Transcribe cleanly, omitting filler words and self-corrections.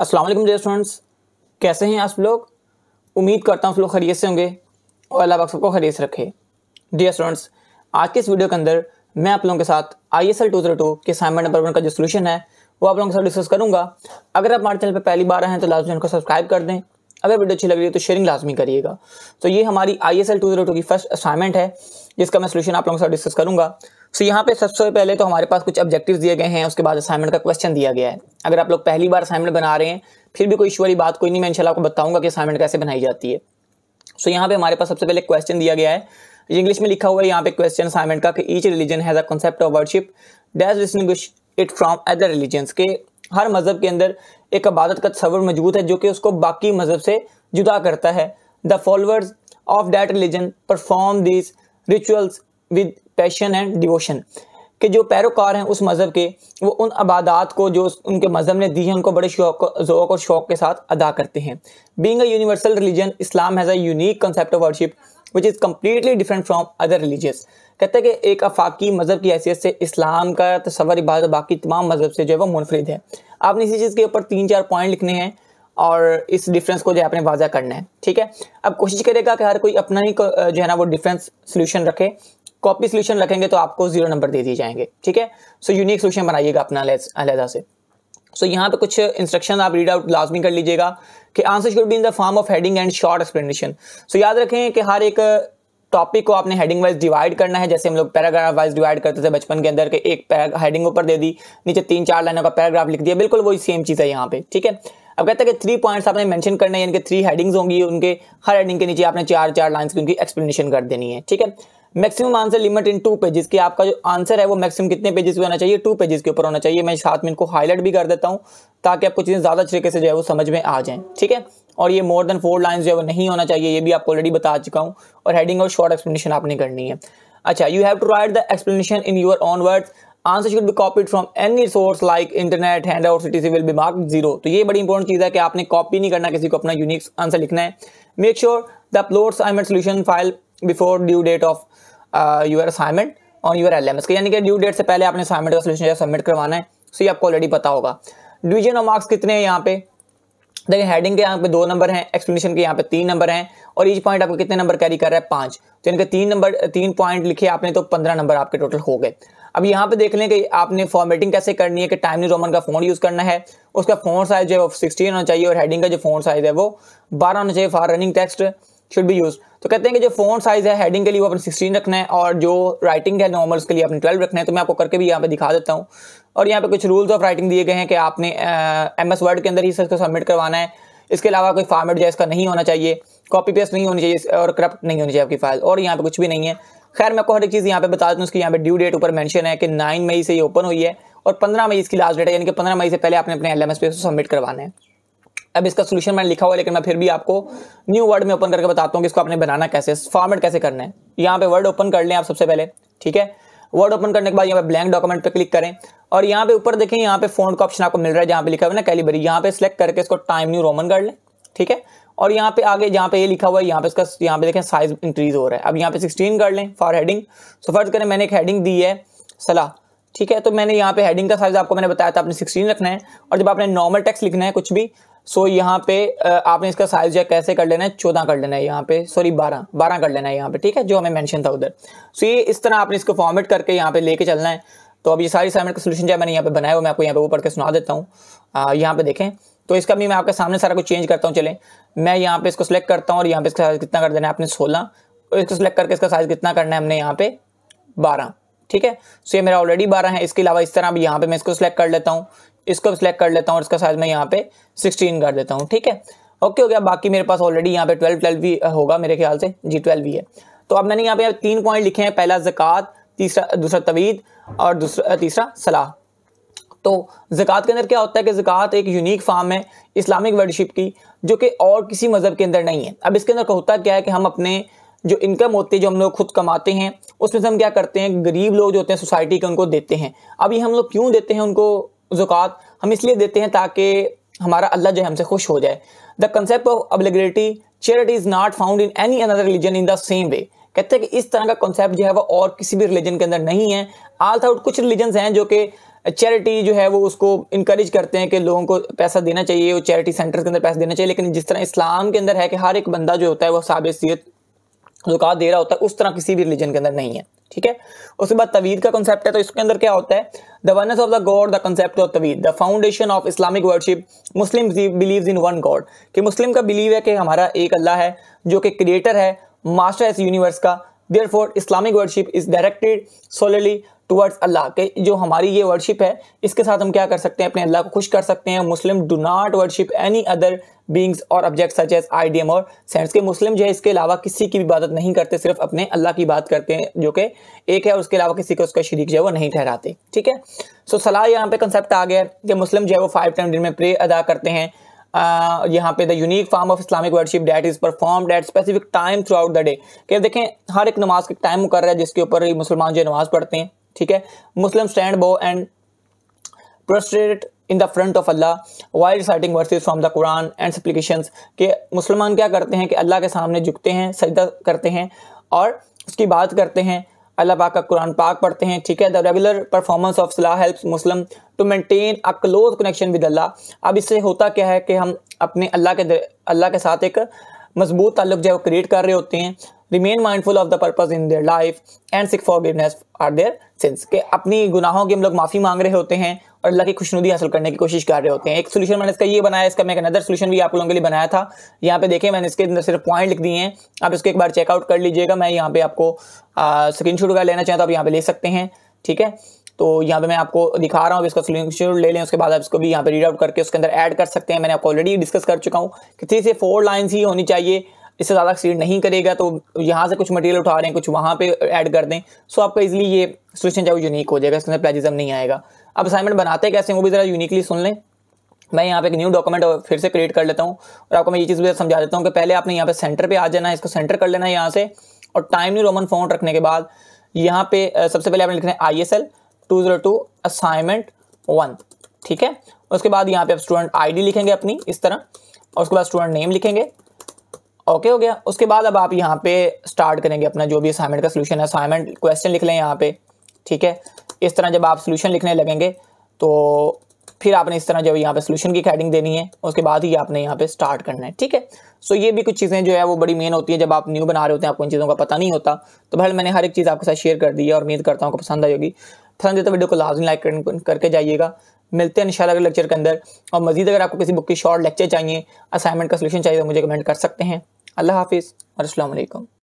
अस्सलाम वालेकुम dear students, कैसे हैं आप लोग। उम्मीद करता हूँ आप लोग खैरियत से होंगे और अल्लाह पाक सबको खैरियत से रखे। डियर स्टूडेंट्स, आज के इस वीडियो के अंदर मैं आप लोगों के साथ ISL 202 के असाइनमेंट नंबर 1 का जो सोल्यूशन है वो आप लोगों के साथ डिस्कस करूंगा। अगर आप हमारे चैनल पर पहली बार आए हैं तो लाजमी चैनल को सब्सक्राइब कर दें। अगर वीडियो अच्छी लग रही है तो शेयरिंग लाजमी करिएगा। तो ये हमारी ISL 202 की फर्स्ट असाइनमेंट है जिसका मैं सोल्यूशन आप लोगों के साथ डिस्कस करूंगा। सो यहाँ पे सबसे पहले तो हमारे पास कुछ ऑब्जेक्टिव्स दिए गए हैं, उसके बाद असाइनमेंट का क्वेश्चन दिया गया है। अगर आप लोग पहली बार असाइनमेंट बना रहे हैं फिर भी कोई इशू वाली बात कोई नहीं, मैं इंशाल्लाह आपको बताऊंगा कि असाइनमेंट कैसे बनाई जाती है। सो यहाँ पे हमारे पास सबसे पहले क्वेश्चन दिया गया है, इंग्लिश में लिखा हुआ है यहाँ पे क्वेश्चन असाइनमेंट का कि each religion has a concept of worship that distinguish it from other religions, के हर मजहब के अंदर एक इबादत का तस्वर मौजूद है जो कि उसको बाकी मजहब से जुदा करता है। The followers of that religion perform this rituals with passion and devotion, कि जो पैरोकार हैं उस मज़हब के वो उन इबादत को जो उनके मज़हब ने दी है उनको बड़े ज़ौक़ और शौक़ के साथ अदा करते हैं। Being a universal religion, Islam has a unique concept of worship which is completely different from other religious. कहते हैं कि एक आफाकी मज़हब की हैसियत से इस्लाम का तस्वर इबादत बाकी तमाम मज़हब से जो है वो मुनफरिद है। आपने इसी चीज़ के ऊपर 3-4 पॉइंट लिखने हैं और इस डिफरेंस को जो है आपने वाज़ा करना है, ठीक है। अब कोशिश करेगा कि हर कोई अपना ही जो है ना वो डिफरेंस सोल्यूशन रखे। कॉपी सोल्यूशन रखेंगे तो आपको 0 नंबर दे दिए जाएंगे, ठीक है। सो यूनिक सोल्यूशन बनाइएगा अपना अलहदा से। सो यहाँ पे कुछ इंस्ट्रक्शन आप रीड आउट लाजमी कर लीजिएगा कि answer should be in the form of heading and short explanation. So याद रखें कि हर एक टॉपिक को आपने हेडिंग वाइज डिवाइड करना है, जैसे हम लोग पैराग्राफ वाइज डिवाइड करते थे बचपन के अंदर के एक हेडिंग ऊपर दे दी, नीचे 3-4 लाइनों का पैराग्राफ लिख दिया, बिल्कुल वही सेम चीज़ है यहाँ पे, ठीक है। अब कहते हैं कि 3 पॉइंट्स आपने मेंशन करने हैं, यानी कि 3 हेडिंग्स होंगी, उनके हर हेडिंग के नीचे आपने 4-4 लाइन्स की उनकी एक्सप्लेनेशन कर देनी है, ठीक है। Maximum answer limit in 2 pages, कि आपका जो आंसर है वो मैक्सिमम कितने पेजेस पे होना चाहिए, 2 पेजेस के ऊपर होना चाहिए। मैं साथ में इनको हाईलाइट भी कर देता हूँ ताकि आपको चीज़ें ज़्यादा तरीके से जो है वो समझ में आ जाएं, ठीक है। और ये मोर देन 4 लाइन्स जो है वो नहीं होना चाहिए, ये भी आपको ऑलरेडी बता चुका हूँ। और हेडिंग और शॉर्ट एक्सप्लेनेशन आपने करनी है। अच्छा, you have to write the explanation in your own words. Answer should be copied from any source like internet, hand out, etc will be marked 0। तो ये बड़ी इंपॉर्टेंट चीज़ है कि आपने कॉपी नहीं करना किसी को, अपना यूनिक आंसर लिखना है। Make sure the upload assignment solution file before due date of your assignment on your LMS, यानी कि ड्यू डेट से पहले आपने असाइनमेंट का सोल्यूशन सबमिट करवाना है। सो ये आपको ऑलरेडी पता होगा। डिवीजन ऑफ मार्क्स कितने हैं यहाँ पे देखिए, हेडिंग के यहाँ पे 2 नंबर हैं, एक्सप्लेनेशन के यहाँ पे 3 नंबर हैं, और ईच पॉइंट आपको कितने नंबर कैरी कर रहा है, 5। तो इनके 3 पॉइंट लिखे आपने तो 15 नंबर आपके टोटल हो गए। अब यहाँ पे देख लें कि आपने फॉर्मेटिंग कैसे करनी है कि टाइम न्यू रोमन का फॉन्ट यूज करना है, उसका फॉन्ट साइज जो है 16 होना चाहिए, और हेडिंग का जो फॉन्ट साइज है वो 12 होना चाहिए। For running text should be use. तो कहते हैं कि जो फॉन्ट साइज है हेडिंग के लिए वो अपने 16 रखना है, और जो राइटिंग है नॉर्मल उसके लिए अपने 12 रखना है। तो मैं आपको करके भी यहाँ पे दिखा देता हूँ। और यहाँ पे कुछ रूल्स ऑफ राइटिंग दिए गए हैं कि आपने MS वर्ड के अंदर ही इसको सबमिट करवाना है। इसके अलावा कोई फॉर्मेट जो है इसका नहीं होना चाहिए, कॉपी पेस्ट नहीं होनी चाहिए, और करप्ट नहीं होनी चाहिए आपकी फाइल। और यहाँ पे कुछ भी नहीं है। खैर मैं आपको हर एक चीज़ यहाँ पे बता दूँ। उसकी यहाँ पे ड्यू डेट ऊपर मेंशन है कि 9 मई से ये ओपन हुई है और 15 मई इसकी लास्ट डेट है, यानी कि 15 मई से पहले आपने अपने LMS पे सबमिट करवाना है। अब इसका सोल्यूशन मैंने लिखा हुआ है, लेकिन मैं फिर भी आपको न्यू वर्ड में ओपन करके बताता हूँ कि इसको आपने बनाना कैसे, फॉर्मेट कैसे करना है। यहाँ पे वर्ड ओपन कर लें आप सबसे पहले, ठीक है। वर्ड ओपन करने के बाद यहाँ पे ब्लैंक डॉक्यूमेंट पे क्लिक करें, और यहाँ पे ऊपर देखें यहाँ पे फॉन्ट का ऑप्शन आपको मिल रहा है, जहाँ पे लिखा हुआ है ना कैलिबरी, यहाँ पे सिलेक्ट करके इसको टाइम न्यू रोमन कर लें, ठीक है। और यहाँ पे आगे जहाँ पे ये लिखा हुआ है यहाँ पे इसका यहाँ पे देखें साइज इंक्रीज हो रहा है। अब यहाँ पे 16 कर लें फॉर हेडिंग। सो फर्ज करें मैंने एक हेडिंग दी है सलाह, ठीक है। तो मैंने यहाँ पे हेडिंग का साइज आपको मैंने बताया था आपने 16 रखना है, और जब आपने नॉर्मल टेक्स्ट लिखना है कुछ भी, सो यहाँ पे आपने इसका साइज जो कैसे कर लेना है, 14 कर लेना है यहाँ पे, सॉरी 12 कर लेना है यहाँ पे, ठीक है, जो हमें मेंशन था उधर। सो ये इस तरह आपने इसको फॉर्मेट करके यहाँ पे लेके चलना है। तो अब ये सारी असाइनमेंट का सोल्यूशन जो है मैंने यहाँ पे बनाया हुआ, मैं आपको यहाँ पे वो पढ़ के सुना देता हूँ। यहाँ पे देखें, तो इसका भी मैं आपके सामने सारा कुछ चेंज करता हूँ। चलें, मैं यहाँ पे इसको सिलेक्ट करता हूँ, और यहाँ पे इसका साइज कितना कर देना है आपने 16, और इसको सिलेक्ट करके इसका साइज कितना करना है हमने यहाँ पे 12, ठीक है। सो ये मेरा ऑलरेडी 12 है। इसके अलावा इस तरह भी यहाँ पे मैं इसको सिलेक्ट कर लेता हूँ, इसको सिलेक्ट कर लेता हूँ, और इसका साइज मैं यहाँ पे 16 कर देता हूँ, ठीक है। ओके हो गया। बाकी मेरे पास ऑलरेडी यहाँ पे 12 भी होगा मेरे ख्याल से, जी 12 भी है। तो अब मैंने यहाँ पे 3 पॉइंट लिखे हैं, पहला ज़कात, दूसरा तवीद, और तीसरा सलाह। तो ज़कात के अंदर क्या होता है कि ज़कात एक यूनिक फॉर्म है इस्लामिक वर्शिप की, जो कि और किसी मज़हब के अंदर नहीं है। अब इसके अंदर होता क्या है कि हम अपने जो इनकम होती है जो हम लोग खुद कमाते हैं उसमें से हम क्या करते हैं, गरीब लोग जो होते हैं सोसाइटी के उनको देते हैं। अब ये हम लोग क्यों देते हैं उनको ज़कात, हम इसलिए देते हैं ताकि हमारा अल्लाह जो है हमसे खुश हो जाए। The concept of obligatory charity is not found in any another religion in the same way. कहते हैं कि इस तरह का कॉन्सेप्ट जो है वो और किसी भी रिलीजन के अंदर नहीं है। ऑल आउट कुछ रिलीजन्स हैं जो कि चैरिटी जो है वो उसको इनकरेज करते हैं कि लोगों को पैसा देना चाहिए, वो चैरिटी सेंटर्स के अंदर पैसा देना चाहिए। लेकिन जिस तरह इस्लाम के अंदर है कि हर एक बंदा जो होता है वो साबित सीयत ज़कात दे रहा होता है, उस तरह किसी भी रिलीजन के अंदर नहीं है। ठीक है। उसके बाद तवीद का कॉन्सेप्ट है, तो इसके अंदर क्या होता है, the oneness of the God, the concept of तवीद, the foundation of Islamic worship, Muslim believes in one God, कि मुस्लिम का बिलीव है कि हमारा एक अल्लाह है जो कि क्रिएटर है, मास्टर है इस यूनिवर्स का। Therefore Islamic worship is directed solely towards Allah, के जो हमारी ये वर्शिप है इसके साथ हम क्या कर सकते हैं, अपने अल्लाह को खुश कर सकते हैं। Muslim do not worship any other beings or object such as idiom or sense, के मुस्लिम जो है इसके अलावा किसी की भी इबादत नहीं करते, सिर्फ अपने अल्लाह की बात करते हैं जो कि एक है, और उसके अलावा किसी को उसका शरीक जो है वो नहीं ठहराते। ठीक है। सो सलाह यहाँ पे कंसेप्ट आ गया कि मुस्लिम जो है वो 5 टाइम दिन में प्रे अदा करते हैं। यहाँ पे the unique form of Islamic worship that is performed at specific time through out the day, कि देखें हर एक नमाज का टाइम मुकर्रर है जिसके ऊपर ही मुसलमान जो नमाज पढ़ते हैं। ठीक है। Muslim stand bow and prostrate in the front of Allah while reciting verses from the Quran and supplications, के मुसलमान क्या करते हैं कि अल्लाह के सामने झुकते हैं, सजदा करते हैं और उसकी बात करते हैं, अल्लाह पाक का कुरान पाक पढ़ते हैं। ठीक है। द रेगुलर परफॉर्मेंस ऑफ सलाह helps Muslim to maintain a close connection with Allah. अब इससे होता क्या है कि हम अपने अल्लाह के साथ एक मजबूत ताल्लुक जो है वो क्रिएट कर रहे होते हैं। Remain mindful of the purpose in their life and seek forgiveness are their sins, के अपनी गुनाहों की हम लोग माफ़ी मांग रहे होते हैं और अल्लाह की खुशनुदी हासिल करने की कोशिश कर रहे होते हैं। एक सोल्यूशन मैंने इसका ये बनाया, इसका मैं एक अनदर सोल्यूशन भी आप लोगों के लिए बनाया था। यहाँ पे देखें मैंने इसके अंदर सिर्फ पॉइंट लिख दिए हैं, आप इसको एक बार चेकआउट कर लीजिएगा। मैं यहाँ पे आपको स्क्रीनशॉट अगर लेना चाहें तो आप यहाँ पे ले सकते हैं। ठीक है। तो यहाँ पे मैं आपको दिखा रहा हूँ, इसका स्क्रीनशॉट ले लें, उसके बाद आप इसको भी यहाँ पे रीड आउट करके उसके अंदर ऐड कर सकते हैं। मैंने आपको ऑलरेडी डिस्कस कर चुका हूँ कि 3 से 4 लाइन्स ही होनी चाहिए, इससे ज़्यादा एक्सीड नहीं करेगा। तो यहाँ से कुछ मटेरियल उठा रहे हैं, कुछ वहाँ पे ऐड कर दें, सो आपका इजीली ये सोल्यूशन चाहे यूनिक हो जाएगा, इसके अंदर प्लेजिज्म नहीं आएगा। अब असाइनमेंट बनाते कैसे वो भी ज़रा यूनिकली सुन लें। मैं यहाँ पे एक न्यू डॉक्यूमेंट फिर से क्रिएट कर लेता हूँ और आपको मैं ये चीज़ भी समझा देता हूँ कि पहले आपने यहाँ पे सेंटर पे आ जाना है, इसको सेंटर कर लेना है यहाँ से, और टाइम न्यू रोमन फॉन्ट रखने के बाद यहाँ पे सबसे पहले आपने लिखना है ISL 202 असाइनमेंट 1। ठीक है। उसके बाद यहाँ पे आप स्टूडेंट ID लिखेंगे अपनी इस तरह, और उसके बाद स्टूडेंट नेम लिखेंगे। ओके हो गया। उसके बाद अब आप यहाँ पे स्टार्ट करेंगे अपना जो भी असाइनमेंट का सोल्यूशन है, असाइनमेंट क्वेश्चन लिख लें यहाँ पे। ठीक है। इस तरह जब आप सोल्यूशन लिखने लगेंगे तो फिर आपने इस तरह जब यहाँ पे सोल्यूशन की हेडिंग देनी है, उसके बाद ही आपने यहाँ पे स्टार्ट करना है। ठीक है। सो ये भी कुछ चीज़ें जो है वो बड़ी मेन होती है जब आप न्यू बना रहे होते हैं, आपको इन चीज़ों का पता नहीं होता। तो भाई मैंने हर एक चीज़ आपके साथ शेयर कर दी है और उम्मीद करता हूँ आपको पसंद आई होगी। पसंद है तो वीडियो को लाजमी लाइक करके जाइएगा। मिलते हैं इंशाल्लाह अगले लेक्चर के अंदर। और मजीद अगर आपको किसी बुक की शॉर्ट लेक्चर चाहिए, असाइनमेंट का सोल्यूशन चाहिए तो मुझे कमेंट कर सकते हैं। अल्लाह हाफिज़ और अस्सलाम वालेकुम।